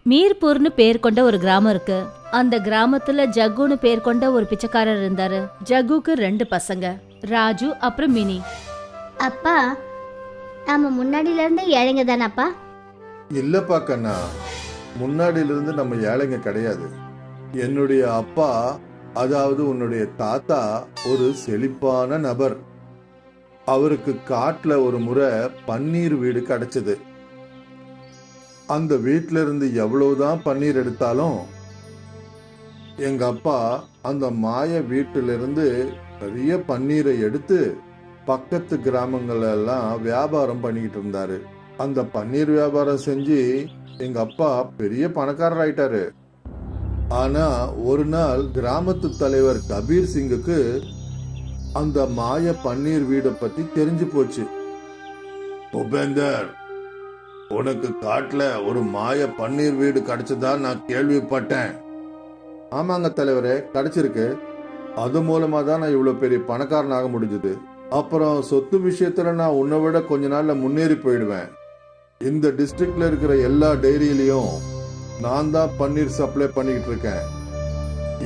மீர்பூர்னு பேர் கொண்ட ஒரு கிராமம் இருக்கு. அந்த கிராமத்துல ஜக்குன்னு பேர் கொண்ட ஒரு பிச்சைக்காரர் இருந்தாரு. ஜக்குக்கு 2 பசங்க, ராஜு அப்புறம் மினி. அப்பா, நாம முன்னாடில இருந்து ஏழைங்க தானப்பா? இல்லப்பா கண்ணா, முன்னாடியில இருந்து நம்ம ஏழைங்க கிடையாது. என்னுடைய அப்பா, அதாவது உன்னுடைய தாத்தா, ஒரு செழிப்பான நபர். அவருக்கு காட்டுல ஒரு முறை பன்னீர் வீடு கிடைச்சது. அந்த வீட்டில இருந்து எவ்வளவுதான் பன்னீர் எடுத்தாலும் எங்க அப்பா அந்த மாய வீட்டிலிருந்து நிறைய பன்னீரை எடுத்து பக்கத்து கிராமங்கள் எல்லாம் வியாபாரம் பண்ணிக்கிட்டு இருந்தாரு. அந்த பன்னீர் வியாபாரம் செஞ்சு எங்க அப்பா பெரிய பணக்காரர் ஆயிட்டாரு. ஆனா ஒரு நாள் கிராமத்து தலைவர் கபீர் சிங்குக்கு அந்த மாய பன்னீர் வீடை பத்தி தெரிஞ்சு போச்சு. பூபேந்தர், உனக்கு காட்டுல ஒரு மாய பன்னீர் வீடு கிடைச்சதா நான் கேள்விப்பட்டேன். ஆமாங்க தலைவரே, கிடைச்சிருக்கு. அது மூலமா தான் நான் இவ்வளவு பெரிய பணக்காரன் ஆக முடிஞ்சது. அப்புறம் சொத்து விஷயத்துல நான் உன்னை விட கொஞ்ச நாள்ல முன்னேறி போயிடுவேன். இந்த டிஸ்ட்ரிக்ட்ல இருக்கிற எல்லா டைரியிலையும் நான் தான் பன்னீர் சப்ளை பண்ணிக்கிட்டு இருக்கேன்.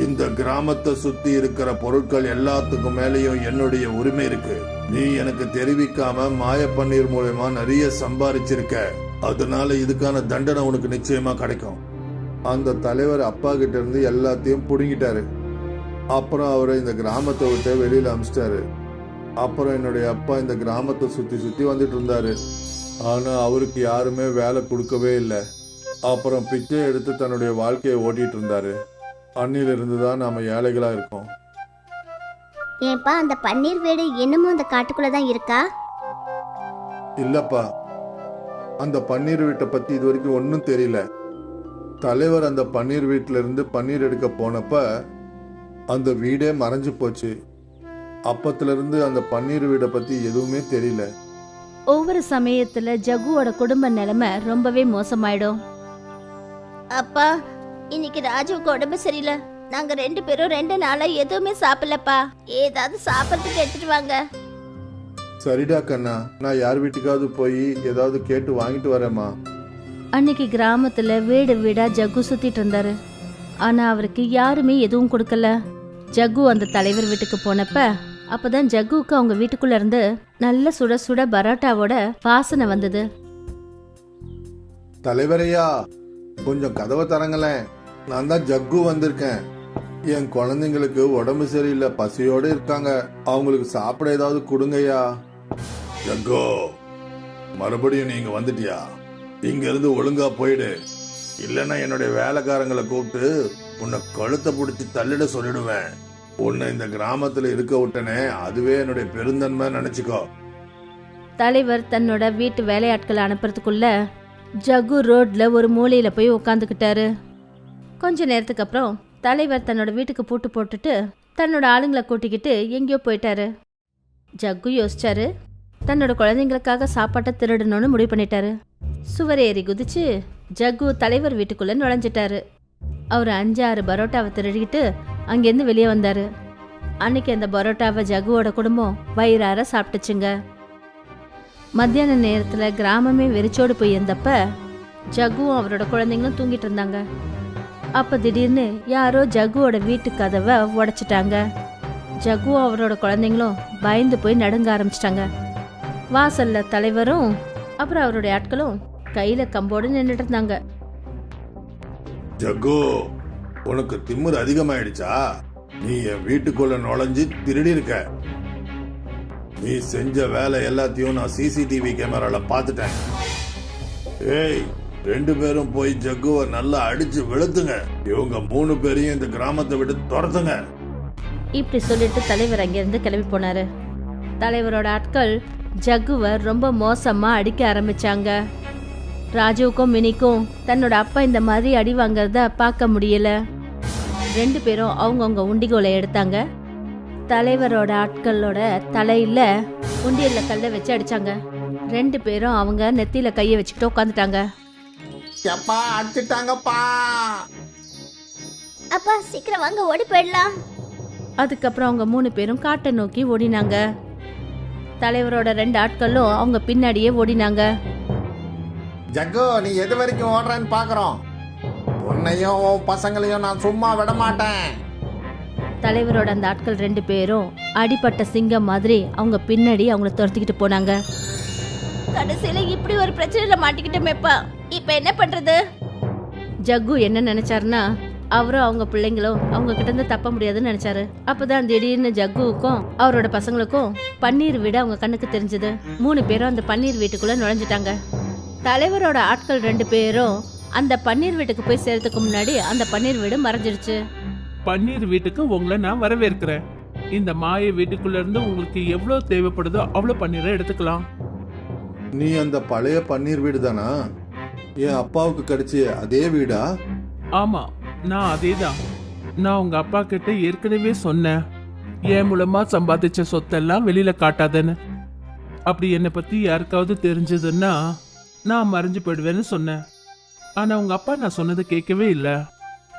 இந்த கிராமத்தை சுத்தி இருக்கிற பொருட்கள் எல்லாத்துக்கும் மேலேயும் என்னுடைய உரிமை இருக்கு. நீ எனக்கு தெரிவிக்காம மாய பன்னீர் மூலமா நிறைய சம்பாதிச்சிருக்க. அதனால இதுக்கான தண்டனை உனக்கு நிச்சயமா கிடைக்கும். அந்த தலைவர் அப்பா கிட்ட இருந்து எல்லாத்தையும் புடுங்கிட்டாரு. அப்புறம் அவரை இந்த கிராமத்தை விட்டு வெளியில அமிச்சிட்டாரு. அப்புறம் என்னுடைய அப்பா இந்த கிராமத்தை சுத்தி சுத்தி வந்துட்டு இருந்தாரு. ஆனா அவருக்கு யாருமே வேலை கொடுக்கவே இல்லை. அப்புறம் பிச்சை எடுத்து தன்னுடைய வாழ்க்கையை ஓட்டிட்டு இருந்தாரு. அன்னில இருந்து தான் நாம ஏழைகளா இருக்கோம். ஏன்பா, அந்த பன்னீர் வீடு இன்னமும் அந்த காட்டுக்குள்ள தான் இருக்கா? இல்லப்பா, அந்த பன்னீர் வீட்டை பத்தி இது வரைக்கும் ஒன்னும் தெரியல. தலைவர் அந்த பன்னீர் வீட்டுல இருந்து பன்னீர் எடுக்க போனப்ப அந்த வீடே மறைஞ்சு போச்சு. அப்பத்துல இருந்து அந்த பன்னீர் வீடை பத்தி எதுவுமே தெரியல. ஒவ்வொரு சமயத்துல ஜக்குவோட குடும்ப நிலைமை ரொம்பவே மோசமாயிடும். அப்பா, இன்னைக்கு ராஜுவுக்கு உடம்பு சரியில்லை. நாங்க 2 பேரும் 2 நாளா எதுவுமே சாப்பிடலப்பா. ஏதாவது சாப்பிட்றதுக்கு எடுத்துட்டு வாங்க. சரிடா கண்ணா, நான் யார் வீட்டுக்காவது போய் ஏதாவது கேட்டு வாங்கிட்டு வரேம்மா. அன்னைக்கு கிராமத்துல வீடு வீடா ஜக்கு சுத்திட்டு இருந்தாரு. ஆனா அவருக்கு யாருமே எதுவும் கொடுக்கல. ஜக்கு அந்த தலைவர் வீட்டுக்கு போனப்ப அப்பதான் ஜக்குவுக்கு அவங்க வீட்டுக்குள்ள இருந்து நல்ல சுட சுட பரோட்டாவோட வாசனை வந்தது. தலைவரையா, கொஞ்சம் கதவை தரங்களேன். நான் தான் ஜக்கு வந்திருக்கேன். என் குழந்தைங்களுக்கு உடம்பு சரியில்லை, பசியோட இருக்காங்க. அவங்களுக்கு சாப்பிட ஏதாவது கொடுங்கய்யா. ஜக்கோ, மறுபடியும் நீங்க வந்துட்டியா? இங்க இருந்து ஒழுங்கா போயிடு, இல்லன்னா என்னுடைய வேலைக்காரங்களை கூப்பிட்டு உன்னை கழுத்தை பிடிச்சி தள்ளிட சொல்லிடுவேன். உன்னை இந்த கிராமத்துல இருக்க விட்டனே, அதுவே என்னுடைய பெருந்தன்மை நினைச்சுக்கோ. தலைவர் தன்னோட வீட்டு வேலையாட்களை அனுப்புறதுக்குள்ள ஜக்கு ரோட்ல ஒரு மூலையில போய் உட்காந்துக்கிட்டாரு. கொஞ்ச நேரத்துக்கு அப்புறம் தலைவர் தன்னோட வீட்டுக்கு பூட்டு போட்டுட்டு தன்னோட ஆளுங்களை கூட்டிக்கிட்டு எங்கேயோ போயிட்டாரு. ஜக்கு யோசிச்சாரு, தன்னோட குழந்தைங்களுக்காக சாப்பாட்டை திருடணும்னு முடிவு பண்ணிட்டாரு. சுவர் ஏறி குதிச்சு ஜக்கு தலைவர் வீட்டுக்குள்ள நுழைஞ்சிட்டாரு. அவர் 5-6 பரோட்டாவை திருடிக்கிட்டு அங்கேருந்து வெளியே வந்தாரு. அன்னைக்கு அந்த பரோட்டாவை ஜக்குவோட குடும்பம் வயிறார சாப்பிட்டுச்சுங்க. மத்தியான நேரத்துல கிராமமே வெறிச்சோடு போய் இருந்தப்ப ஜக்குவும் அவரோட குழந்தைங்களும் தூங்கிட்டு இருந்தாங்க. அப்ப திடீர்னு யாரோ ஜக்குவோட வீட்டு கதவை உடைச்சிட்டாங்க. ஜக்குவும் அவரோட குழந்தைங்களும் பயந்து போய் நடுங்க ஆரம்பிச்சிட்டாங்க. வாசல்ல தலைவரும் அப்புறம் அவருடைய ஆட்களும் கையில கம்போடு நின்றுட்டு இருந்தாங்க. ஜக்கு, உனக்கு திமிரு அதிகமாயிடுச்சா? நீ என் வீட்டுக்குள்ள நுழைஞ்சு திருடி இருக்க. நீ செஞ்ச வேலை எல்லாத்தையும் நான் சிசிடிவி கேமரால பாத்துட்டேன். ஏய், 2 பேரும் போய் ஜக்குவை நல்லா அடிச்சு வெளுத்துங்க. இவங்க 3 பேரையும் இந்த கிராமத்தை விட்டு துரத்துங்க. இப்படி சொல்லிட்டு தலைவர் அங்கிருந்து கிளம்பி போனாரு. தலைவரோட ஆட்கள் ஜக்குவை ரொம்ப மோசமா அடிக்க ஆரம்பிச்சாங்க. ராஜுவுக்கும் மினிக்கும் தன்னோட அப்பா இந்த மாதிரி அடி வாங்கறத பார்க்க முடியல. 2 பேரும் அவங்கவுங்க உண்டிகோலை எடுத்தாங்க. தலைவரோட ஆட்களோட தலையில உண்டியல்ல கல்லை வச்சு அடிச்சாங்க. 2 பேரும் அவங்க நெத்தியில கையை வச்சுக்கிட்டு உட்காந்துட்டாங்க. அடிச்சிட்டாங்கப்பா. அப்பா, சீக்கிரம் வாங்க, ஓடி போயிடலாம். அதுக்கப்புறம் அவங்க 3 பேரும் காட்டை நோக்கி ஓடினாங்க. தலைவரோட 2 ஆட்களும் அவங்க பின்னாடியே ஓடினாங்க. ஜக்கு, நீ எது வரைக்கும் ஓடுறான்னு பாக்குறோம். உன்னையும் உன் பசங்களையும் நான் சும்மா விட மாட்டேன். தலைவரோட அந்த ஆட்கள் 2 பேரும் அடிபட்ட சிங்கம் மாதிரி அவங்க பின்னாடி அவங்கள துரத்திக்கிட்டு போனாங்க. கடைசியில இப்படி ஒரு பிரச்சனையில மாட்டிக்கிட்டோமேப்பா, இப்ப என்ன பண்றது? ஜக்கு என்ன நினைச்சாருன்னா, அவரும் அவங்க பிள்ளைங்களும் அவங்க கிட்ட இருந்து தப்ப முடியாதுன்னு நினைச்சாரு. அப்பதான் திடீர்னு ஜக்குவுக்கும் அவரோட பசங்களுக்கும் பன்னீர் வீடு அவங்க கண்ணுக்கு தெரிஞ்சது. 3 பேரும் அந்த பன்னீர் வீட்டுக்குள்ள நுழைஞ்சிட்டாங்க. தலைவரோட ஆட்கள் 2 பேரும் அந்த பன்னீர் வீட்டுக்கு போய் சேர்றதுக்கு முன்னாடி அந்த பன்னீர் வீடு மறைஞ்சிருச்சு. பன்னீர் வீட்டுக்கு உங்களை நான் வரவேற்கிறேன். இந்த மாய வீட்டுக்குள்ள இருந்து உங்களுக்கு எவ்வளவு தேவைப்படுதோ அவ்வளவு பன்னீரை எடுத்துக்கலாம். நீ அந்த பழைய பன்னீர் வீடு தானா? என் அப்பாவுக்கு கிடைச்ச அதே வீடா? ஆமா, நான் அதேதான். நான் உங்க அப்பா கிட்ட ஏற்கனவே சொன்னேன், என் மூலமா சம்பாதிச்ச சொத்தெல்லாம் வெளியில காட்டாதேன்னு. அப்படி என்னை பத்தி யாருக்காவது தெரிஞ்சதுன்னா நான் மறைஞ்சு போயிடுவேன்னு சொன்னேன். ஆனா உங்க அப்பா நான் சொன்னதை கேட்கவே இல்லை.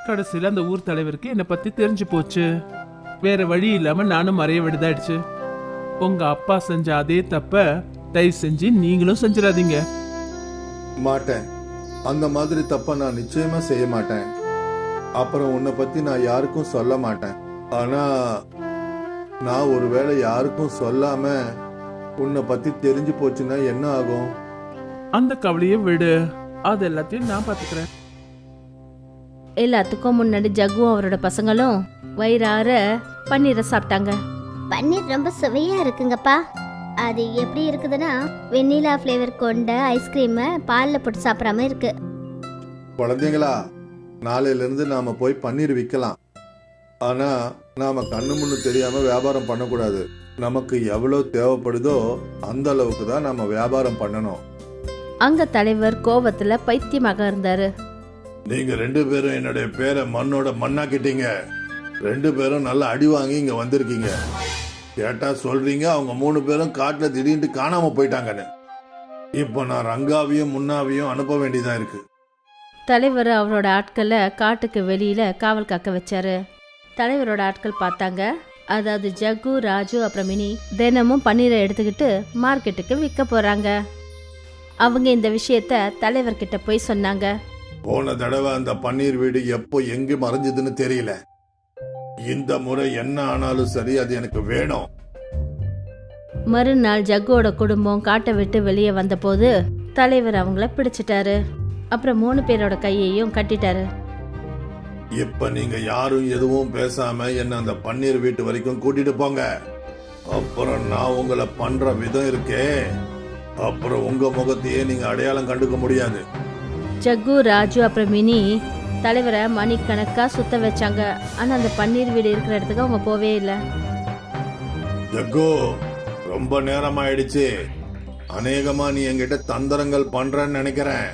கடைசியில் அந்த ஊர் தலைவருக்கு என்னை பத்தி தெரிஞ்சு போச்சு. வேற வழி இல்லாம நானும் மறைய விடுதாயிடுச்சு. உங்க அப்பா செஞ்ச அதே தப்ப தயவு செஞ்சு நீங்களும் செஞ்சிடாதீங்க. மாட்டேன். அந்த மாதிரி தப்ப நான் நிச்சயமா செய்ய மாட்டேன். அப்புறம் உன்னை பத்தி நான் யாருக்கும் சொல்ல மாட்டேன். ஆனா நான் ஒருவேளை யாருக்கும் சொல்லாம உன்னை பத்தி தெரிஞ்சு போச்சுன்னா என்ன ஆகும்? அந்த கவலையை விடு, அது எல்லாத்தையும் நான் பாத்துக்கிறேன். எல்லாத்துக்கும் முன்னாடி ஜக்குவும் அவரோட பசங்களும் வயிறார பன்னீரை சாப்பிட்டாங்க. பன்னீர் ரொம்ப சுவையா இருக்குங்கப்பா. அது எப்படி இருக்குதுன்னா, வெண்ணிலா ஃப்ளேவர் கொண்ட ஐஸ்கிரீமை பாலில் போட்டு சாப்பிட்ற மாதிரி இருக்கு. குழந்தைங்களா, நாளையில இருந்து நாம போய் பன்னீர் விற்கலாம். ஆனா நாம கண்ணு முன்னு தெரியாம வியாபாரம் பண்ணக்கூடாது. நமக்கு எவ்வளவு தேவைப்படுதோ அந்த அளவுக்கு தான் நாம வியாபாரம் பண்ணணும். அங்க தலைவர் கோவத்துல பைத்தியமாக இருந்தாரு. நீங்க 2 பேரும் என்னுடைய பேரை மண்ணோட மண்ணாக்கிட்டீங்க. 2 பேரும் நல்லா அடி வாங்கி இங்க வந்திருக்கீங்க. கேட்டா சொல்றீங்க அவங்க 3 பேரும் காட்டுல திடீர்னு காணாம போயிட்டாங்கன்னு. இப்போ நான் ரங்காவையும் முன்னாவையும் அனுப்ப வேண்டியதா இருக்கு. தலைவர் அவரோட ஆட்களை காட்டுக்கு வெளியில காவல் காக்க வச்சாரு. தலைவரோட ஆட்கள் பார்த்தாங்க, அதாவது ஜக்கு, ராஜு அப்புறம் மினி தினமும் பன்னீரை எடுத்துக்கிட்டு மார்க்கெட்டுக்கு விற்க போறாங்க. அவங்க இந்த விஷயத்த தலைவர்கிட்ட போய் சொன்னாங்க. போன தடவை அந்த பன்னீர் வீடு எப்போ எங்க மறைஞ்சதுன்னு தெரியல. இந்த முறை என்ன ஆனாலும் சரி, அது எனக்கு வேணும். மறுநாள் ஜக்குவோட குடும்பம் காட்டை விட்டு வெளியே வந்தபோது தலைவர் அவங்கள பிடிச்சிட்டாரு. அப்புறம் 3 பேரோட கையையும் கட்டிட்டாரு. இப்ப நீங்க யாரும் எதுவும் பேசாம என்ன அந்த பன்னீர் வீட்டு வரைக்கும் கூட்டிட்டு போங்க. அப்புறம் நான் உங்களை பண்ற விதம் இருக்கே, அப்புறம் உங்க முகத்தையே நீங்க அடையாளம் கண்டுக்க முடியாது. ஜக்கு, ராஜு அப்புறம் மினி தலைவரை மணிக்கணக்கா சுத்த வச்சாங்க. ஆனா அந்த பன்னீர் வீடு இருக்கிற இடத்துக்கு அவங்க போவே இல்லை. ஜக்கு, ரொம்ப நேரம் ஆயிடுச்சு. அநேகமா நீ என்கிட்ட தந்திரங்கள் பண்றன்னு நினைக்கிறேன்.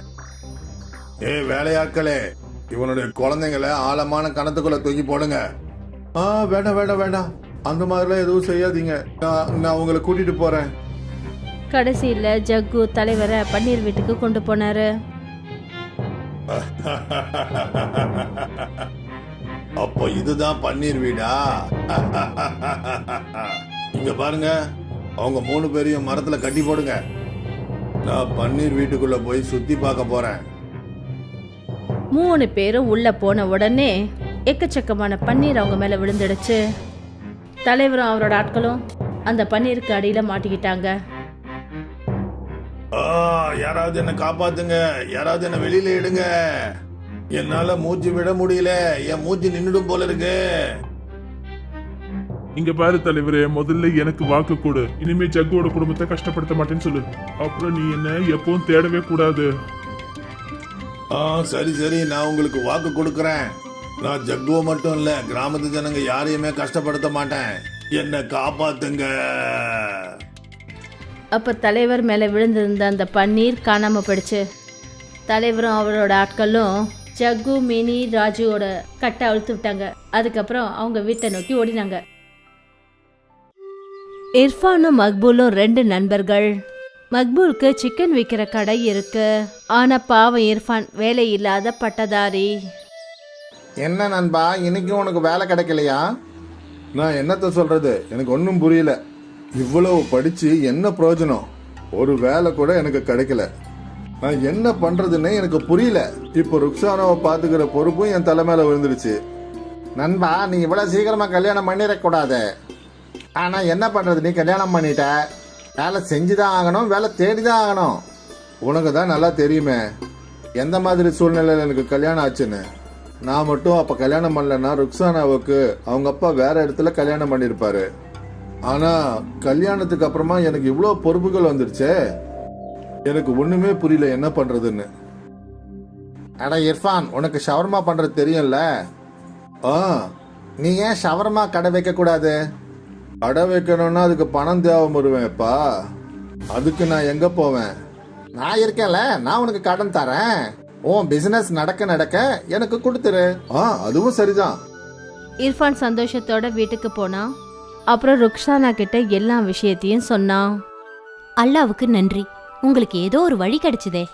வேலையாட்களே, இவனுடைய குழந்தைங்களை ஆழமான கணத்துக்குள்ள தூக்கி போடுங்க. வேண்டாம் வேண்டாம் வேண்டாம், அந்த மாதிரிலாம் எதுவும் செய்யாதீங்க. நான் உங்களை கூட்டிட்டு போறேன். கடைசியில ஜக்கு தலைவரை பன்னீர் வீட்டுக்கு கொண்டு போனாரு. அப்போ இதுதான் பன்னீர் வீடா? இங்க பாருங்க, அவங்க 3 பேரையும் மரத்துல கட்டி போடுங்க. நான் பன்னீர் வீட்டுக்குள்ள போய் சுத்தி பார்க்க போறேன். 3 பேரும் உள்ள போன உடனே எக்கச்சக்கமான பன்னீர் அவங்க மேல விழுந்துடுச்சு. தலைவரும் அவரோட ஆட்களும் அந்த பன்னீருக்கு அடியில மாட்டிக்கிட்டாங்க. யாராவது என்ன காப்பாத்துங்க, யாராவது என்ன வெளியில எடுங்க. என்னால மூச்சு விட முடியல, என் மூச்சு நின்னுடும் போல இருக்கு. இங்க பாரு தலைவரே, முதல்ல எனக்கு வாக்கு கொடு. இனிமே ஜக்குவோட குடும்பத்தை கஷ்டப்படுத்த மாட்டேன்னு சொல்லு. அப்புறம் நீ என்ன எப்பவும் தேடவே கூடாது. சரி சரி, நான் உங்களுக்கு வாக்கு கொடுக்கறேன். நான் ஜக்குவை மட்டும் இல்ல, கிராமத்து ஜனங்க யாரையுமே கஷ்டப்படுத்த மாட்டேன். என்ன காப்பாத்துங்க. அப்ப தலைவர் மேல விழுந்திருந்த அந்த பன்னீர் காணாம போயிடுச்சு. தலைவரும் அவரோட ஆட்களும் ஜக்கு, மினி, ராஜுவோட கட்டை அழுத்து விட்டாங்க. அதுக்கப்புறம் அவங்க வீட்டை நோக்கி ஓடினாங்க. இர்ஃபானும் மக்பூலும் 2 நண்பர்கள். மக்பூலுக்கு சிக்கன் விற்கிற கடை இருக்கு. ஆனா பாவம் இர்ஃபான் வேலை இல்லாத பட்டதாரி. என்ன நண்பா, இன்னைக்கு உனக்கு வேலை கிடைக்கலையா? நான் என்னத்த சொல்றது, எனக்கு ஒன்றும் புரியல. இவ்வளவு படிச்சு என்ன பிரயோஜனம்? ஒரு வேலை கூட எனக்கு கிடைக்கல. நான் என்ன பண்றதுன்னு எனக்கு புரியல. இப்போ ருக்ஸானாவை பாத்துக்கிற பொறுப்பும் என் தலை மேல விழுந்துருச்சு. நண்பா, நீ இவ்வளவு சீக்கிரமா கல்யாணம் பண்ணிடக்கூடாது. ஆனா என்ன பண்றது, நீ கல்யாணம் பண்ணிட்ட. வேலை செஞ்சுதான் ஆகணும், வேலை தேடிதான் ஆகணும். உனக்கு தான் நல்லா தெரியுமே எந்த மாதிரி சூழ்நிலையில எனக்கு கல்யாணம் ஆச்சுன்னு. நான் மட்டும் அப்ப கல்யாணம் பண்ணலன்னா ருக்ஸானாவுக்கு அவங்க அப்பா வேற இடத்துல கல்யாணம் பண்ணிருப்பாரு. ஆனா கல்யாணத்துக்கு அப்புறமா எனக்கு இவ்வளோ பொறுப்புகள் வந்துருச்சே, எனக்கு ஒண்ணுமே புரியல என்ன பண்றதுன்னு. அட இர்ஃபான், உனக்கு ஷவர்மா பண்றது தெரியும்ல. ஆ, நீ ஏன் ஷவர்மா கடை வைக்க கூடாது? கடை வைக்கணும்னா அதுக்கு பணம் தேவைப்படுவேன்ப்பா. அதுக்கு நான் எங்க போவேன்? நான் இருக்கேன்ல, நான் உனக்கு கடன் தரேன். உன் பிசினஸ் நடக்க நடக்க எனக்கு கொடுத்துரு. அதுவும் சரிதான். இர்ஃபான் சந்தோஷத்தோட வீட்டுக்கு போனான். அப்புறம் ருக்ஸானா கிட்ட எல்லா விஷயத்தையும் சொன்னான். அல்லாவுக்கு நன்றி, உங்களுக்கு ஏதோ ஒரு வழி கிடைச்சதே.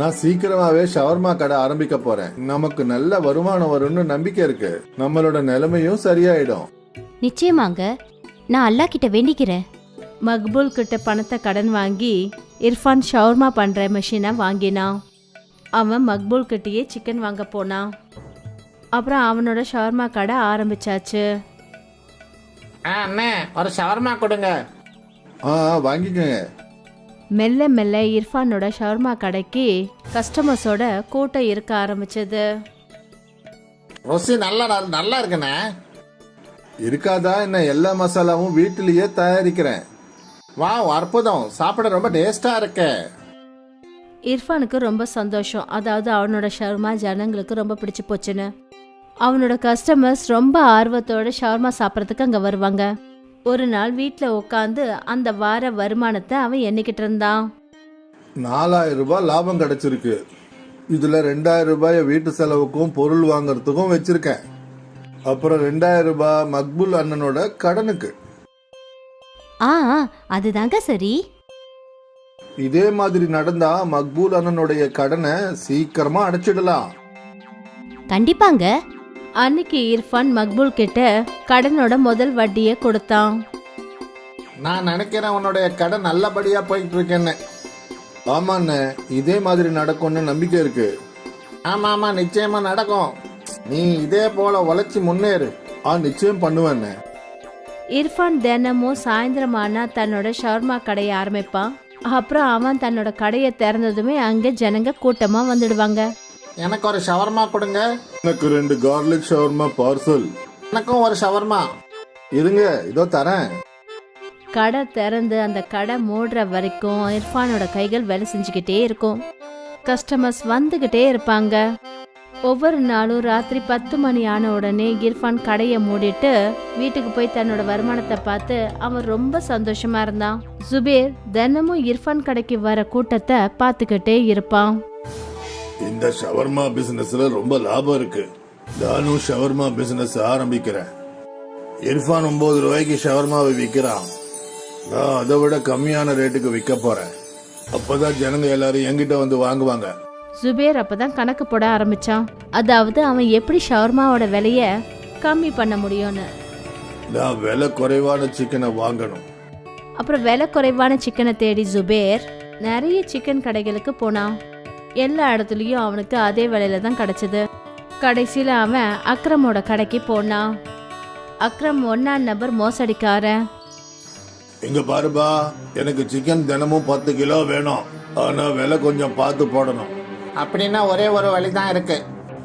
நான் சீக்கிரமாவே ஷவர்மா கடை ஆரம்பிக்க போறேன். நமக்கு நல்ல வருமானம் வரும்னு நம்பிக்கை இருக்கு. நம்மளோட நிலைமையும் சரியாயிடும். நிச்சயமாங்க, நான் அல்லா கிட்ட வேண்டிக்கிறேன். மக்பூல் கிட்ட பணத்தை கடன் வாங்கி இர்ஃபான் ஷவர்மா பண்ற மிஷினை வாங்கினான். அவன் மக்பூல் கிட்டேயே சிக்கன் வாங்க போனான். அப்புறம் அவனோட ஷவர்மா கடை ஆரம்பிச்சாச்சு. அண்ணே, ஒரு ஷவர்மா கொடுங்க. வாங்கிக்கங்க. மெல்ல மெல்ல இர்ஃபானோட ஷவர்மா கடைக்கு கஸ்டமர்ஸோட கூட்டம் இருக்க ஆரம்பிச்சது. ருசி நல்லா இருக்குண்ணே. இருக்காதா என்ன? எல்லா மசாலாவும் வீட்டிலேயே தயாரிக்கிறேன். வாவ், அற்புதம். சாப்பிட ரொம்ப டேஸ்டா இருக்கு. இர்ஃபானுக்கு ரொம்ப சந்தோஷம். அதாவது அவனோட ஷவர்மா ஜனங்களுக்கு ரொம்ப பிடிச்சு போச்சுன்னு. அவனோட கஸ்டமர்ஸ் ரொம்ப ஆர்வத்தோட ஷவர்மா சாப்பிட்றதுக்கு அங்கே வருவாங்க. ஒரு நாள் வீட்டில் உட்காந்து அந்த வார வருமானத்தை அவன் எண்ணிக்கிட்டு இருந்தான். 4000 ரூபாய் லாபம் கிடைச்சிருக்கு. இதுல 2000 ரூபாய வீட்டு செலவுக்கும் பொருள் வாங்கறதுக்கும் வச்சிருக்கேன். அப்புறம் 2000 ரூபாய் மக்பூல் அண்ணனோட கடனுக்கு. அதுதாங்க சரி. இதே மாதிரி நடந்தா மக்பூல் அண்ணனுடைய கடனை சீக்கிரமா அடைச்சிடலாம். கண்டிப்பாங்க. அன்னைக்கு இர்ஃபான் மக்பூல் கிட்ட கடனோட முதல் வட்டியை கொடுத்தான். நான் நினைக்கிறேன் உன்னுடைய கடை நல்லபடியா போயிட்டு இருக்கேன்னு. ஆமாண்ணே, இதே மாதிரி நடக்கும்னு நம்பிக்கை இருக்கு. ஆமா, நிச்சயமா நடக்கும். நீ இதே போல உழைச்சி முன்னேறு. நிச்சயம் பண்ணுவேண்ணே. இர்ஃபான் தினமும் சாயந்தரமானா தன்னோட ஷவர்மா கடையை ஆரம்பிப்பான். அப்புறம் அவன் தன்னோட கடையை திறந்ததுமே அங்க ஜனங்க கூட்டமா வந்துடுவாங்க. எனக்கு ஒரு ஷவர்மா கொடுங்க. எனக்கு 2 கார்லிக் ஷவர்மா பார்சல். எனக்கும் ஒரு ஷவர்மா. இருங்க, இதோ தரேன். கடை திறந்து அந்த கடை மூடுற வரைக்கும் இர்ஃபானோட கைகள் வேலை செஞ்சுக்கிட்டே இருக்கும். கஸ்டமர்ஸ் வந்துகிட்டே இருப்பாங்க. ஒவ்வொரு நாளும் ராத்திரி 10 மணி ஆன உடனே இர்ஃபான் கடையை மூடிட்டு வீட்டுக்கு போய் தன்னோட வருமானத்தை பார்த்து அவன் ரொம்ப சந்தோஷமா இருந்தான். ஜுபேர் தினமும் இர்ஃபான் கடைக்கு வர கூட்டத்தை பார்த்துக்கிட்டே இருப்பான். இந்த ஷவர்மா பிசினஸ்ல ரொம்ப லாபம் இருக்கு. நானும் ஷவர்மா பிசினஸ் ஆரம்பிக்கிறேன். இர்ஃபான் 9 ரூபாய்க்கு ஷவர்மாவை விற்கிறான். நான் அதை விட கம்மியான ரேட்டுக்கு விற்க போறேன். அப்பதான் ஜனங்க எல்லாரும் என்கிட்ட வந்து வாங்குவாங்க. ஜுபேர் அப்பதான் கணக்கு போட ஆரம்பிச்சான். அதாவது அவன் எப்படி ஷவர்மாவோட விலைய கம்மி பண்ண முடியும்னு. நான் விலை குறைவான சிக்கனை வாங்கணும். அப்புறம் விலை குறைவான சிக்கனை தேடி ஜுபேர் நிறைய சிக்கன் கடைகளுக்கு போனான். எல்லா இடத்துலயும் அவனுக்கு அதே விலையில தான் கிடைச்சது. கடைசியில அவன் அக்ரமோட கடைக்கு போனான். அக்ரம் 1ஆம் நபர் மோசடிக்காரன். இங்க பாருப்பா, எனக்கு சிக்கன் தினமும் 10 கிலோ வேணும். ஆனா விலை கொஞ்சம் பார்த்து போடணும். அப்படின்னா ஒரே ஒரு வழிதான் இருக்கு.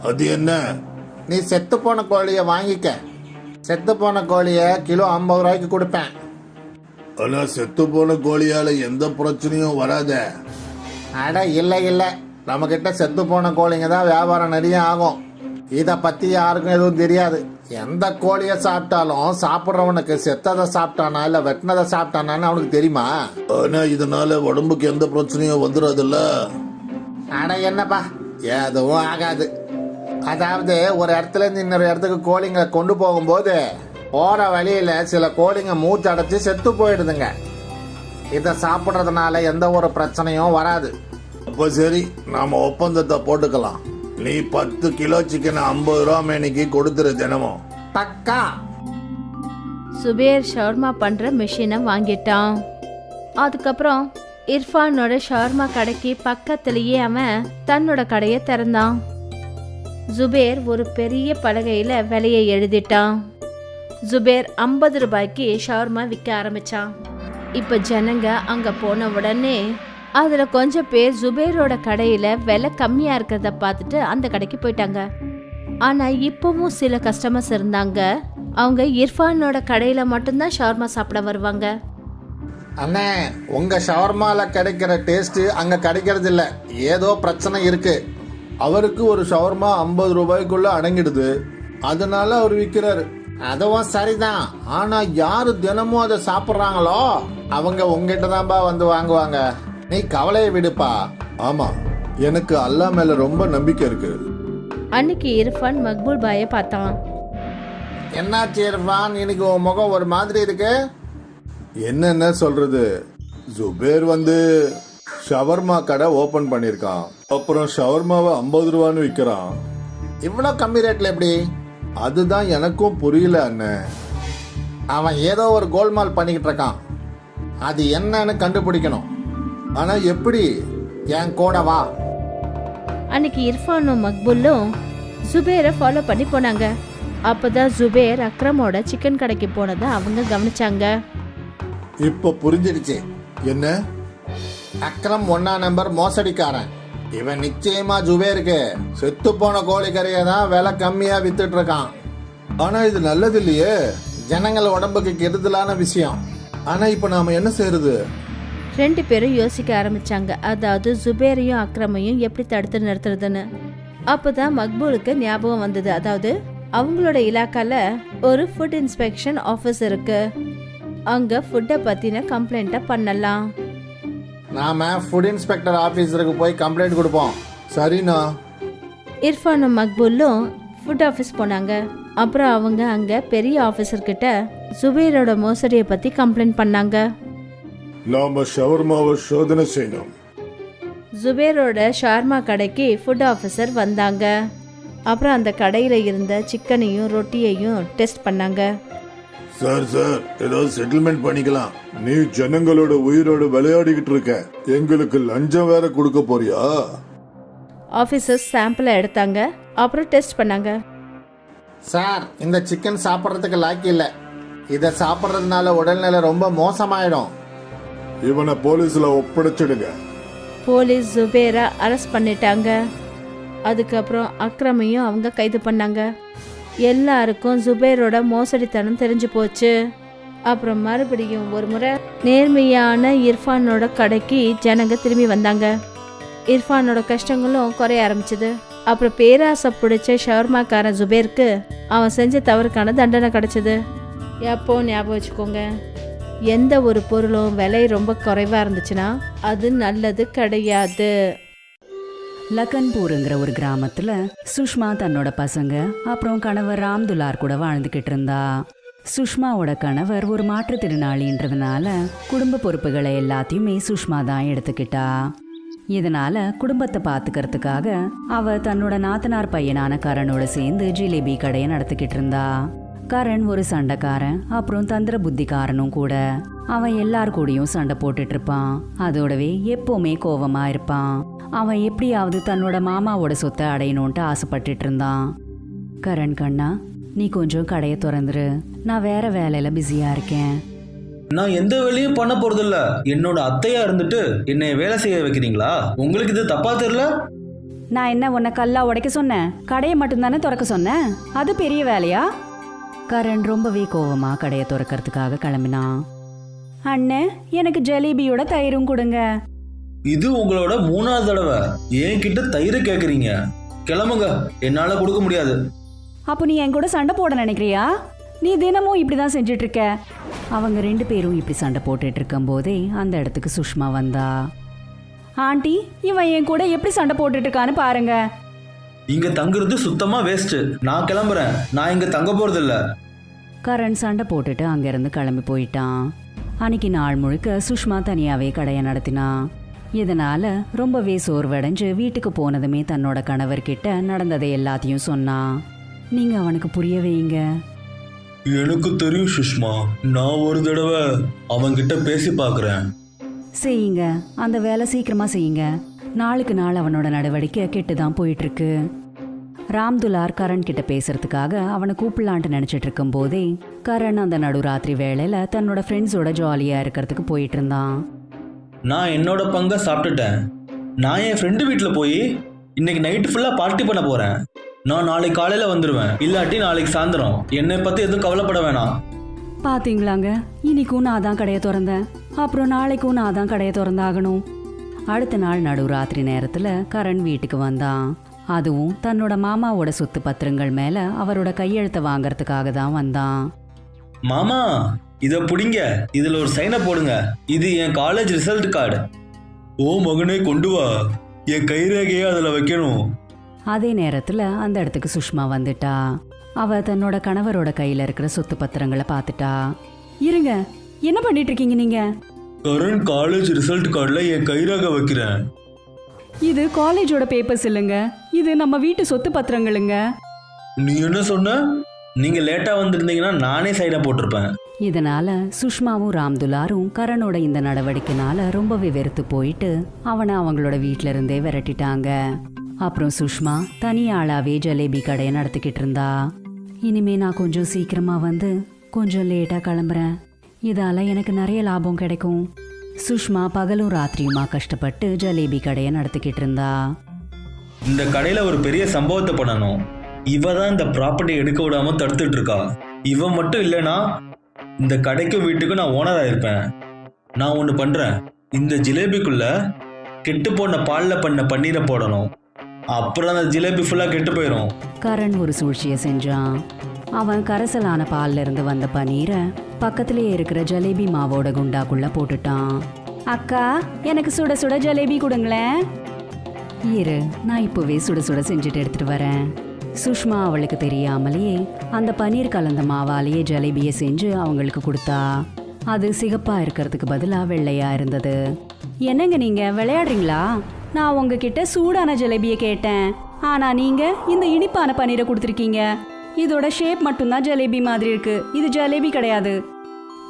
அது என்ன? நீ செத்து போன கோழிய வாங்கிக்க. செத்து போன கோழிய கிலோ 50 ரூபாய்க்கு கொடுப்பேன். ஆனா செத்து போன கோழியால எந்த பிரச்சனையும் வராத. அட இல்ல, நம்ம கிட்ட செத்து போன கோழிங்க தான் வியாபாரம் நிறைய ஆகும். இத பத்தி யாருக்கும் எதுவும் தெரியாது. எந்த கோழிய சாப்பிட்டாலும் சாப்பிட்றவனுக்கு செத்ததை சாப்பிட்டானா இல்ல வெட்டினதை சாப்பிட்டானான்னு அவனுக்கு தெரியுமா? ஆனா இதனால உடம்புக்கு எந்த பிரச்சனையும் வந்துடாதுல்ல. அட என்னப்பா, எதுவும் ஆகாது. அதாவது ஒரு இடத்துல இருந்து இன்னொரு இடத்துக்கு கோழிங்களை கொண்டு போகும்போது போற வழியில சில கோழிங்க மூச்சடைச்சு செத்து போயிடுதுங்க. இதை சாப்பிட்றதுனால எந்த ஒரு பிரச்சனையும் வராது. அப்ப சரி, நாம ஒப்பந்தத்தை போட்டுக்கலாம். நீ 10 கிலோ சிக்கன் 50 ரூபா மேனிக்கு கொடுத்துரு தினமும். பக்கா. சுபேர் ஷவர்மா பண்ற மிஷினை வாங்கிட்டான். அதுக்கப்புறம் இர்ஃபானோட ஷவர்மா கடைக்கு பக்கத்திலேயே அவன் தன்னோட கடையை திறந்தான். ஜுபேர் ஒரு பெரிய பலகையில விலையை எழுதிட்டான். ஜுபேர் 50 ரூபாய்க்கு ஷவர்மா விற்க ஆரம்பிச்சான். இப்ப ஜனங்க அங்க போன உடனே அதுல கொஞ்சம் பேர் ஜுபேரோட கடையில விலை கம்மியா இருக்கிறத பார்த்துட்டு அந்த கடைக்கு போயிட்டாங்க. ஆனா இப்பவும் சில கஸ்டமர்ஸ் இருந்தாங்க. அவங்க இர்ஃபானோட கடையில மட்டும்தான் ஷவர்மா சாப்பிட வருவாங்க. அண்ணே, உங்க ஷவர்மால கிடைக்கிற டேஸ்ட் அங்க கிடைக்கிறது இல்ல. ஏதோ பிரச்சனை இருக்கு. அவருக்கு ஒரு ஷவர்மா 50 ரூபாய்க்குள்ள அடங்கிடுது, அதனால அவர் விற்கிறாரு. அதுவும் சரிதான். ஆனா யாரு தினமும் அதை சாப்பிட்றாங்களோ அவங்க உங்ககிட்ட தான்பா வந்து வாங்குவாங்க. நீ கவலையை விடுப்பா. ஆமா, எனக்கு அல்லாஹ் மேல ரொம்ப நம்பிக்கை இருக்கு. அன்னைக்கு இர்ஃபான் மக்பூல் பாயை பார்த்தான். என்னாச்சு இர்ஃபான், இன்னைக்கு உன் முகம் ஒரு மாதிரி இருக்கு? என்னென்ன சொல்றது, ஜுபேர் வந்து ஷவர்மா கடை ஓபன் பண்ணிருக்கான். அப்புறம் ஷவர்மாவை 50 ரூபான்னு விற்கிறான். இவ்வளோ கம்மி ரேட்ல எப்படி? அதுதான் எனக்கும் புரியல அண்ணன். அவன் ஏதோ ஒரு கோல்மால் பண்ணிக்கிட்டு இருக்கான். அது என்னன்னு கண்டுபிடிக்கணும். ஆனா எப்படி? என் கூட வா. அன்னைக்கு இர்ஃபானும் மக்பூலும் ஜுபேரை ஃபாலோ பண்ணி போனாங்க. அப்பதான் ஜுபேர் அக்ரமோட சிக்கன் கடைக்கு போனதை அவங்க கவனிச்சாங்க. இப்போ புரிஞ்சிடுச்சு. என்ன? அக்ரம் 1ஆம் நம்பர் மோசடிக்காரன். இவன் நிச்சயமா ஜுபேருக்கு செத்து போன கோழிக்கறியை தான் விலை கம்மியா வித்துட்டு இருக்கான். ஆனா இது நல்லது இல்லையே. ஜனங்கள் உடம்புக்கு கெடுதலான விஷயம். ஆனா இப்ப நாம என்ன செய்யறது? 2 பேரும் யோசிக்க ஆரம்பிச்சாங்க. அதாவது ஜுபேரையும் அக்ரமையும் எப்படி தடுத்து நிறுத்துறதுன்னு. அப்பதான் மக்பூலுக்கு ஞாபகம் வந்தது. அதாவது அவங்களோட இலாக்கால ஒரு ஃபுட் இன்ஸ்பெக்ஷன் ஆஃபீஸ் இருக்கு. அங்க ஃபுட்டை பத்தின கம்ப்ளைண்ட்டை பண்ணலாம். நாம ஃபுட் இன்ஸ்பெக்டர் ஆபீஸருக்கு போய் கம்ப்ளைண்ட் கொடுப்போம். சரிண்ணா. இர்ஃபானும் மக்பூலும் ஃபுட் ஆஃபீஸ் போனாங்க. அப்புறம் அவங்க அங்க பெரிய ஆஃபீஸர் கிட்ட ஜுபேரோட மோசடியை பத்தி கம்ப்ளைண்ட் பண்ணாங்க. நாம ஷவர்மாவை சோதனை செய்யணும். ஜுபேரோட ஷார்மா கடைக்கு ஃபுட் ஆஃபீஸர் வந்தாங்க. அப்புறம் அந்த கடையில இருந்த சிக்கனையும் ரொட்டியையும் டெஸ்ட் பண்ணாங்க. சார் ஏதாவது செட்டில்மெண்ட் பண்ணிக்கலாம். நீ ஜனங்களோட உயிரோட விளையாடிக்கிட்டு இருக்க, எங்களுக்கு லஞ்சம் வேற கொடுக்க போறியா? ஆஃபீஸர்ஸ் சாம்பிளை எடுத்தாங்க. அப்புறம் டெஸ்ட் பண்ணாங்க. சார், இந்த சிக்கன் சாப்பிட்றதுக்கு லாக்கி இல்லை. இதை சாப்பிட்றதுனால உடல்நிலை ரொம்ப மோசமாயிடும். இவனை போலீஸ்ல ஒப்படைச்சிடுங்க. போலீஸ் ஜுபேரை அரெஸ்ட் பண்ணிட்டாங்க. அதுக்கப்புறம் அக்ரமையும் அவங்க கைது பண்ணாங்க. எல்லாருக்கும் ஜுபேரோட மோசடித்தனம் தெரிஞ்சு போச்சு. அப்புறம் மறுபடியும் ஒரு முறை நேர்மையான இர்ஃபானோட கடைக்கு ஜனங்க திரும்பி வந்தாங்க. இர்ஃபானோட கஷ்டங்களும் குறைய ஆரம்பிச்சது. அப்புறம் பேராசை பிடிச்ச ஷவர்மாக்காரன் ஜுபேருக்கு அவன் செஞ்ச தவறுக்கான தண்டனை கிடைச்சது. எப்போ ஞாபகம் வச்சுக்கோங்க, எந்த ஒரு பொருளும் விலை ரொம்ப குறைவா இருந்துச்சுன்னா அது நல்லது கிடையாது. லக்கன்பூருங்கிற ஒரு கிராமத்துல சுஷ்மா தன்னோட பசங்க அப்புறம் கணவர் ராம்துலார் கூட வாழ்ந்துகிட்டு இருந்தா. சுஷ்மாவோட கணவர் ஒரு மாற்றுத்திறனாளின்றதுனால குடும்ப பொறுப்புகளை எல்லாத்தையுமே சுஷ்மா தான் எடுத்துக்கிட்டா. இதனால குடும்பத்தை பாத்துக்கிறதுக்காக அவ தன்னோட நாத்தனார் பையனான கரனோட சேர்ந்து ஜிலேபி கடையை நடத்திக்கிட்டு இருந்தா. கரண் ஒரு சண்டைக்காரன், அப்புறம் தந்திர புத்திக்காரனும் கூட. அவன் எல்லார் கூடயும் சண்டை போட்டுட்டு இருப்பான். அதோடவே எப்பவுமே கோவமா இருப்பான். அவன் எப்படியாவது தன்னோட மாமாவோட சொத்தை அடையணும்ட்டு ஆசைப்பட்டுட்டு இருந்தான். கரண் கண்ணா, நீ கொஞ்சம் கடையை திறந்துரு, நான் வேற வேலையில பிஸியா இருக்கேன். நான் எந்த வேலையும் பண்ண போறதில்ல. என்னோட அத்தையா இருந்துட்டு என்னை வேலை செய்ய வைக்கிறீங்களா? உங்களுக்கு இது தப்பா தெரியல? நான் என்ன உன்னை கல்லா உடைக்க சொன்னேன்? கடையை மட்டும்தானே திறக்க சொன்னேன். அது பெரிய வேலையா? கரண் ரொம்பவே கோவமா கடையை திறக்கிறதுக்காக கிளம்பினான். அண்ணே, எனக்கு ஜலேபியோட தயிரும் கொடுங்க. இது உங்களோட 3வது தடவை என்கிட்ட தயிர் கேக்குறீங்க. கிளம்புங்க, என்னால கொடுக்க முடியாது. அப்போ நீ என் கூட சண்டை போட நினைக்கிறியா? நீ தினமும் இப்படிதான் செஞ்சிட்டு இருக்க. அவங்க 2 பேரும் இப்படி சண்டை போட்டுட்டு இருக்கும் போதே அந்த இடத்துக்கு சுஷ்மா வந்தா. ஆண்டி, இவன் என் கூட எப்படி சண்டை போட்டுட்டு இருக்கான்னு பாருங்க. இங்க தங்குறது சுத்தமா வேஸ்ட். நான் கிளம்புறேன். நான் இங்க தங்க போறது இல்ல. கரண் சண்டை போட்டுட்டு அங்கிருந்து கிளம்பி போயிட்டான். அன்னைக்கு நாள் முழுக்க சுஷ்மா தனியாவே கடையை நடத்தினான். இதனால ரொம்பவே சோர்வடைஞ்சு வீட்டுக்கு போனதுமே தன்னோட கணவர்கிட்ட நடந்ததை எல்லாத்தையும் சொன்னான். நீங்க அவனுக்கு புரிய வைங்க. எனக்கு தெரியும் சுஷ்மா, நான் ஒரு தடவை அவன்கிட்ட பேசி பாக்குறேன். செய்யுங்க, அந்த வேலை சீக்கிரமா செய்யுங்க. நாளுக்கு நாள் அவனோட நடவடிக்கை கெட்டுதான் போயிட்டு இருக்கு. ராம்துலார் கரண் கிட்ட பேசுறதுக்காக அவனை கூப்பிடலான்ட்டு நினைச்சிட்டு இருக்கும் போதே கரண் அந்த நடுராத்திரி வேளையில தன்னோட ஃப்ரெண்ட்ஸோட ஜாலியா இருக்கிறதுக்கு போயிட்டு இருந்தான். நான் என்னோட பங்கை சாப்பிட்டுட்டேன். நான் என் ஃப்ரெண்டு வீட்டில் போய் இன்னைக்கு நைட்டு ஃபுல்லாக பார்ட்டி பண்ண போகிறேன். நான் நாளைக்கு காலையில் வந்துடுவேன், இல்லாட்டி நாளைக்கு சாயந்தரம். என்னை பற்றி எதுவும் கவலைப்பட வேணாம். பாத்தீங்களாங்க, இன்னைக்கும் நான் தான் கடையை திறந்தேன், அப்புறம் நாளைக்கும் நான் தான் கடையை திறந்தாகணும். அடுத்த நாள் நடுராத்திரி நேரத்துல கரண் வீட்டுக்கு வந்தான். அதுவும் தன்னோட மாமாவோட சொத்து பத்திரங்கள் மேல அவரோட கையெழுத்தை வாங்கறதுக்காக தான் வந்தான். மாமா, இதை பிடிங்க, இதில் ஒரு சைனை போடுங்க. இது என் காலேஜ் ரிசல்ட் கார்டு. ஓ மகனே, கொண்டு வா, என் கைரேகையை அதில் வைக்கணும். அதே நேரத்துல அந்த இடத்துக்கு சுஷ்மா வந்துட்டா. அவ தன்னோட கணவரோட கையில இருக்கிற சொத்து பத்திரங்களை பார்த்துட்டா. இருங்க, என்ன பண்ணிட்டு இருக்கீங்க நீங்க? கரண் காலேஜ் ரிசல்ட் கார்டில் என் கைரேகை வைக்கிறேன். இது காலேஜோட பேப்பர்ஸ் இல்லைங்க, இது நம்ம வீட்டு சொத்து பத்திரங்களுங்க. நீ என்ன சொன்ன? நீங்கள் லேட்டாக வந்திருந்தீங்கன்னா நானே சைனை போட்டிருப்பேன். இதனால சுஷ்மாவும் ராம்துலாரும் கரணோட இந்த நடவடிக்கைனால ரொம்பவே வெறுத்து போயிட்டு அவனை அவங்களோட வீட்ல இருந்தே விரட்டிட்டாங்க. அப்புறம் சுஷ்மா தனியாளாவே ஜலேபி கடையை நடத்திக்கிட்டு இருந்தா. இனிமே நான் கொஞ்சம் சீக்கிரமா வந்து கொஞ்சம் லேட்டா கிளம்புறேன், இதால எனக்கு நிறைய லாபம் கிடைக்கும். சுஷ்மா பகலும் ராத்திரியுமா கஷ்டப்பட்டு ஜலேபி கடையை நடத்திக்கிட்டு இருந்தா. இந்த கடையில் ஒரு பெரிய சம்பவத்தை பண்ணணும். இவ தான் இந்த ப்ராப்பர்ட்டி எடுக்க விடாம தடுத்துட்டு இருக்கா. இவ மட்டும் இல்லைன்னா இந்த கடைக்கும் வீட்டுக்கும் நான் ஓனராக இருப்பேன். நான் ஒன்று பண்ணுறேன், இந்த ஜிலேபிக்குள்ள கெட்டு போன பாலில் பண்ண பன்னீரை போடணும். அப்புறம் அந்த ஜிலேபி ஃபுல்லாக கெட்டு போயிடும். கரண் ஒரு சூழ்ச்சியை செஞ்சான். அவன் கரைசலான பால்ல இருந்து வந்த பன்னீரை பக்கத்திலேயே இருக்கிற ஜலேபி மாவோட குண்டாக்குள்ள போட்டுட்டான். அக்கா, எனக்கு சுட சுட ஜலேபி கொடுங்களேன். இரு, நான் இப்போவே சுட சுட செஞ்சுட்டு எடுத்துட்டு வரேன். சுஷ்மா அவளுக்கு தெரியாமலேயே அந்த பன்னீர் கலந்த மாவாலேயே ஜலேபியை செஞ்சு அவங்களுக்கு கொடுத்தா. அது சிகப்பா இருக்கிறதுக்கு பதிலா வெள்ளையா இருந்தது. என்னங்க நீங்க விளையாடுறீங்களா? நான் உங்ககிட்ட சூடான ஜலேபியை கேட்டேன், ஆனா நீங்க இந்த இனிப்பான பன்னீரை கொடுத்துருக்கீங்க. இதோட ஷேப் மட்டும்தான் ஜலேபி மாதிரி இருக்கு, இது ஜலேபி கிடையாது.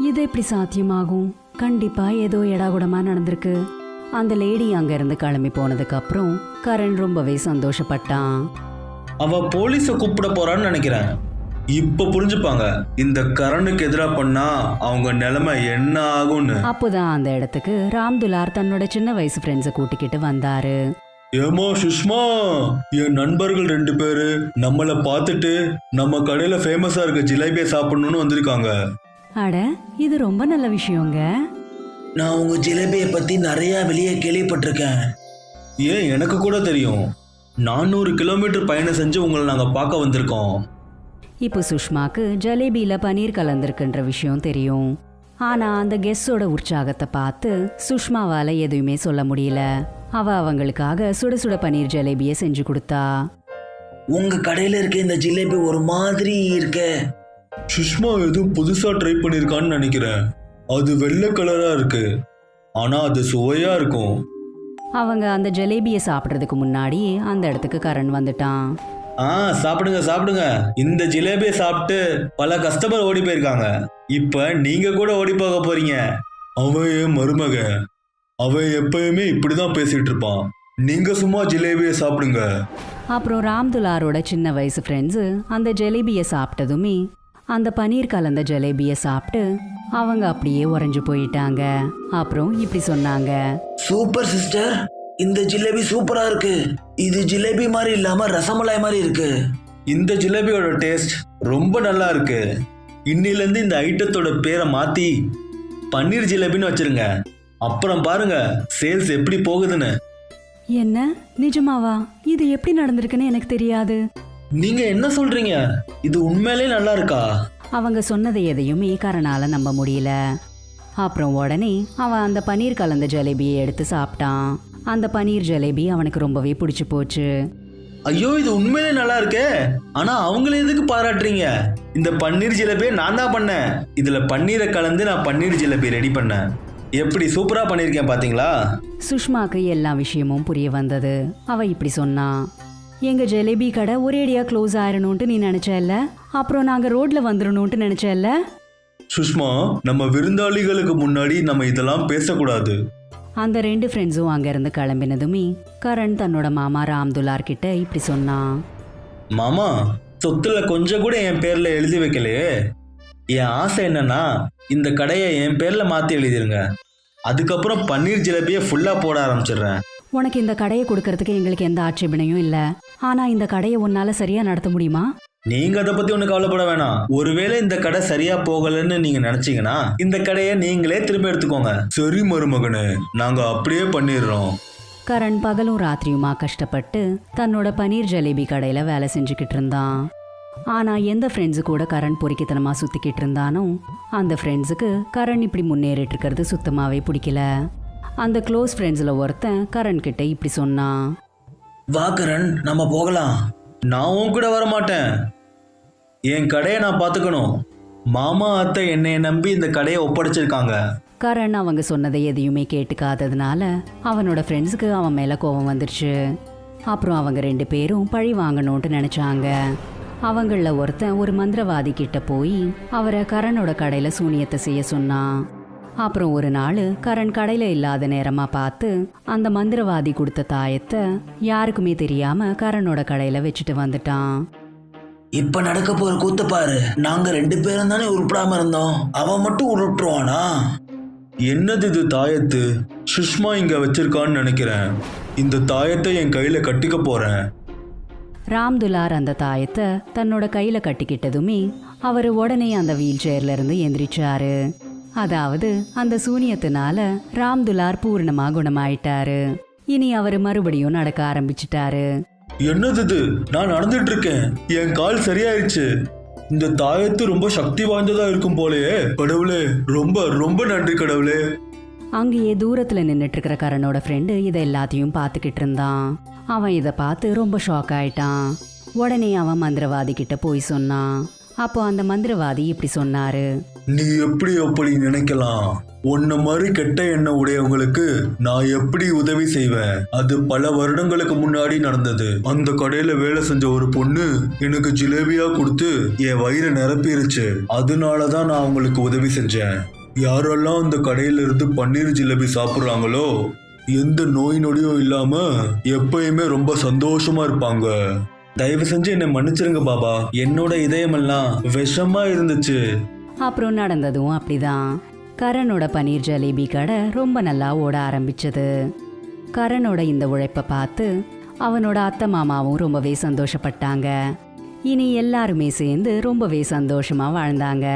இது எப்படி சாத்தியமாகும்? கண்டிப்பா ஏதோ எடாகுடமா நடந்திருக்கு. அந்த லேடி அங்க இருந்து கிளம்பி போனதுக்கு அப்புறம் கரண் ரொம்பவே சந்தோஷப்பட்டான். அவ போலீஸை கூப்பிட போறான்னு நினைக்கிறேன். இப்ப புரிஞ்சுப்பாங்க இந்த கரணுக்கு எதிராக பண்ணா அவங்க நிலைமை என்ன ஆகும்னு. அப்போதான் அந்த இடத்துக்கு ராம்துலார் தன்னோட சின்ன வயசு ஃப்ரெண்ட்ஸை கூட்டிக்கிட்டு வந்தாரு. ஏமா சுஷ்மா, என் நண்பர்கள் 2 பேரு நம்மளை பார்த்துட்டு நம்ம கடையில ஃபேமஸா இருக்க ஜிலேபியை சாப்பிடணும்னு வந்திருக்காங்க. அட, இது ரொம்ப நல்ல விஷயங்க. நான் உங்க ஜிலேபியை பத்தி நிறைய வெளியே கேள்விப்பட்டிருக்கேன். ஏன், எனக்கு கூட தெரியும். 400 கிலோமீட்டர் பயணம் செஞ்சு உங்களை நாங்க பார்க்க வந்திருக்கோம். இப்போ சுஷ்மாக்கு ஜலேபியில பன்னீர் கலந்திருக்குன்ற விஷயம் தெரியும். ஆனா அந்த கெஸ்ஸோட உற்சாகத்தை பார்த்து சுஷ்மாவால எதுவுமே சொல்ல முடியல. அவ அவங்களுக்காக சுட சுட பன்னீர் ஜலேபியை செஞ்சு கொடுத்தா. உங்க கடையில இருக்க இந்த ஜிலேபி ஒரு மாதிரி இருக்க. சுஷ்மா எதுவும் புதுசா ட்ரை பண்ணிருக்கான்னு நினைக்கிறேன். அது வெள்ளை கலரா இருக்கு, ஆனா அது சுவையா இருக்கும். அவங்க அந்த ஜலேபியை சாப்பிட்றதுக்கு முன்னாடி அந்த இடத்துக்கு கரண் வந்துட்டான். சாப்பிடுங்க சாப்பிடுங்க. இந்த ஜிலேபியை சாப்பிட்டு பல கஸ்டமர் ஓடி போயிருக்காங்க. இப்ப நீங்க கூட ஓடி போக போறீங்க. அவன் என் மருமக, அவன் எப்பயுமே இப்படிதான் பேசிட்டு இருப்பான். நீங்க சும்மா ஜிலேபியை சாப்பிடுங்க. அப்புறம் ராம்துலாரோட சின்ன வயசு ஃப்ரெண்ட்ஸு அந்த ஜலேபியை சாப்பிட்டதுமே அந்த பன்னீர் கலந்த ஜலேபியை சாப்பிட்டு அவங்க அப்படியே உறைஞ்சு போயிட்டாங்க. அப்புறம் இப்படி சொன்னாங்க, சூப்பர் சிஸ்டர், இந்த ஜிலேபி சூப்பரா இருக்கு. இது ஜிலேபி மாதிரி இல்லாம ரசமலாய் மாதிரி இருக்கு. இந்த ஜிலேபியோட டேஸ்ட் ரொம்ப நல்லா இருக்கு. இன்னில இருந்து இந்த ஐட்டத்தோட பேரை மாத்தி பன்னீர் ஜிலேபின்னு வச்சிருங்க. அப்புறம் பாருங்க சேல்ஸ் எப்படி போகுதுன்னு. என்ன, நிஜமாவா? இது எப்படி நடந்திருக்குன்னு எனக்கு தெரியாது. நீங்க என்ன சொல்றீங்க? இது உண்மையிலே நல்லா இருக்கா? அவங்க சொன்னதை எதையுமே கரனால நம்ப முடியல. அப்புறம் உடனே அவன் அந்த பன்னீர் கலந்த ஜலேபியை எடுத்து சாப்பிட்டான். அந்த பன்னீர் ஜலேபி அவனுக்கு ரொம்பவே பிடிச்சு போச்சு. ஐயோ, இது உண்மையிலே நல்லா இருக்கே. ஆனா அவங்கள எதுக்கு பாராட்டுறீங்க? இந்த பன்னீர் ஜிலேபியை நான் தான் பண்ணேன். இதுல பன்னீரை கலந்து நான் பன்னீர் ஜிலேபி ரெடி பண்ணேன். எப்படி சூப்பரா பண்ணிருக்கேன் பாத்தீங்களா? சுஷ்மாக்கு எல்லா விஷயமும் புரிய வந்தது. அவ இப்படி சொன்னா, எங்க ஜலேபி கடை ஒரேடியா க்ளோஸ் ஆயிரணும்ட்டு நீ நினைச்சல, அப்புறம் நாங்க ரோட்ல வந்துடணும்ட்டு நினைச்சல. சுஷ்மா, நம்ம விருந்தாளிகளுக்கு முன்னாடி நம்ம இதெல்லாம் பேசக்கூடாது. அந்த 2 ஃப்ரெண்ட்ஸும் அங்கேருந்து கிளம்பினதுமே கரண் தன்னோட மாமா ராம்துலார் கிட்ட இப்படி சொன்னான். மாமா, சொத்துல கொஞ்சம் கூட என் பேர்ல எழுதி வைக்கலையே. என் ஆசை என்னன்னா இந்த கடையை என் பேர்ல மாத்தி எழுதிருங்க. அதுக்கப்புறம் பன்னீர் ஜிலேபியை ஃபுல்லா போட ஆரம்பிச்சிடுறேன். உனக்கு இந்த கடையை கொடுக்கறதுக்கு எங்களுக்கு எந்த ஆட்சேபனையும் இல்லை. ஆனா இந்த கடையை உன்னால சரியா நடத்த முடியுமா? நீங்க அதை பத்தி ஒண்ணு கவலைப்பட வேணாம். ஒருவேளை இந்த கடை சரியா போகலன்னு நீங்க நினைச்சீங்கன்னா இந்த கடையை நீங்களே திரும்ப எடுத்துக்கோங்க. சரி மருமகனே, நாங்க அப்படியே பண்ணிடுறோம். கரண் பகலும் ராத்திரியுமா கஷ்டப்பட்டு தன்னோட பன்னீர் ஜலேபி கடையில வேலை செஞ்சுக்கிட்டு இருந்தான். ஆனா எந்த ஃப்ரெண்ட்ஸு கூட கரண் பொறுக்கித்தனமா சுத்திக்கிட்டு இருந்தானோ அந்த ஃப்ரெண்ட்ஸுக்கு கரண் இப்படி முன்னேறிட்டு இருக்கிறது சுத்தமாவே பிடிக்கல. அந்த க்ளோஸ் ஃப்ரெண்ட்ஸ்ல ஒருத்தன் கரண் கிட்ட இப்படி சொன்னான். வா கரண், நம்ம போகலாம். நான் உன் கூட வர மாட்டேன். என் கடையை நான் பார்த்துக்கணும். மாமா அத்தை என்னைய நம்பி இந்த கடையை ஒப்படைச்சிருக்காங்க. கரண் அவங்க சொன்னதை எதையுமே கேட்டுக்காததுனால அவனோட ஃப்ரெண்ட்ஸுக்கு அவன் மேல கோபம் வந்துருச்சு. அப்புறம் அவங்க 2 பேரும் பழி வாங்கணும்ட்டு நினைச்சாங்க. அவங்கள ஒருத்தன் ஒரு மந்திரவாதி கிட்ட போய் அவரை கரணோட கடையில சூனியத்தை செய்ய சொன்னான். அப்புறம் ஒரு நாள் கரண் கடையில இல்லாத நேரமா பார்த்து அந்த மந்திரவாதி கொடுத்த தாயத்தை யாருக்குமே தெரியாம கரணோட கடையில வச்சுட்டு வந்துட்டான். இப்ப நடக்க போற கூத்த பாரு. நாங்க 2 பேரும் தானே உருப்படாம இருந்தோம், அவன் மட்டும் உருட்டுவானா? என்னது இது தாயத்து? சுஷ்மா இங்க வச்சிருக்கான்னு நினைக்கிறேன். இந்த தாயத்தை என் கையில கட்டிக்க போறேன். ராம்துலார் அந்த தாயத்தை தன்னோட கையில கட்டிக்கிட்டதுமே அவர் உடனே அந்த வீல் சேர்ல இருந்து எந்திரிச்சாரு. அதாவது அந்த சூனியத்தினால ராம்துலார் பூர்ணமா குணமாயிட்டாரு. இனி அவர் மறுபடியும் நடக்க ஆரம்பிச்சிட்டாரு. என்னது இது? நான் நடந்துட்டு இருக்கேன், என் கால் சரியாயிருச்சு. இந்த தாயத்து ரொம்ப சக்தி வாய்ந்ததா இருக்கும் போலயே. கடவுளே, ரொம்ப ரொம்ப நன்றி கடவுளே. அங்கேயே தூரத்துல நின்னுட்டு இருக்கிற கரணோட ஃப்ரெண்டு இதை எல்லாத்தையும் பார்த்துக்கிட்டு இருந்தான். அவன் இதை பார்த்து ரொம்ப ஷாக் ஆயிட்டான். உடனே அவன் மந்திரவாதி கிட்ட போய் சொன்னான். அப்போ அந்த மந்திரவாதி இப்படி சொன்னாரு. நீ எப்படி அப்படி நினைக்கலாம்? உன்ன மாதிரி கெட்ட எண்ணம் உடையவங்களுக்கு நான் எப்படி உதவி செய்வேன்? அது பல வருடங்களுக்கு முன்னாடி நடந்தது. அந்த கடையில வேலை செஞ்ச ஒரு பொண்ணு எனக்கு ஜிலேபியா கொடுத்து என் வயிறை நிரப்பிருச்சு. அதனாலதான் நான் அவங்களுக்கு உதவி செஞ்சேன். யாரெல்லாம் அந்த கடையில இருந்து பன்னீர் ஜிலேபி சாப்பிடுறாங்களோ எந்த நோய் நொடியும் இல்லாம எப்பயுமே ரொம்ப சந்தோஷமா இருப்பாங்க. தயவு செஞ்சு என்னை மன்னிச்சிருங்க பாபா. என்னோட இதயமெல்லாம் விஷமா இருந்துச்சு. அப்புறம் நடந்ததும் அப்படிதான். கரணோட பன்னீர் ஜலேபி கடை ரொம்ப நல்லா ஓட ஆரம்பிச்சது. கரணோட இந்த உழைப்பை பார்த்து அவனோட அத்தை மாமாவும் ரொம்பவே சந்தோஷப்பட்டாங்க. இனி எல்லாருமே சேர்ந்து ரொம்பவே சந்தோஷமா வாழ்ந்தாங்க.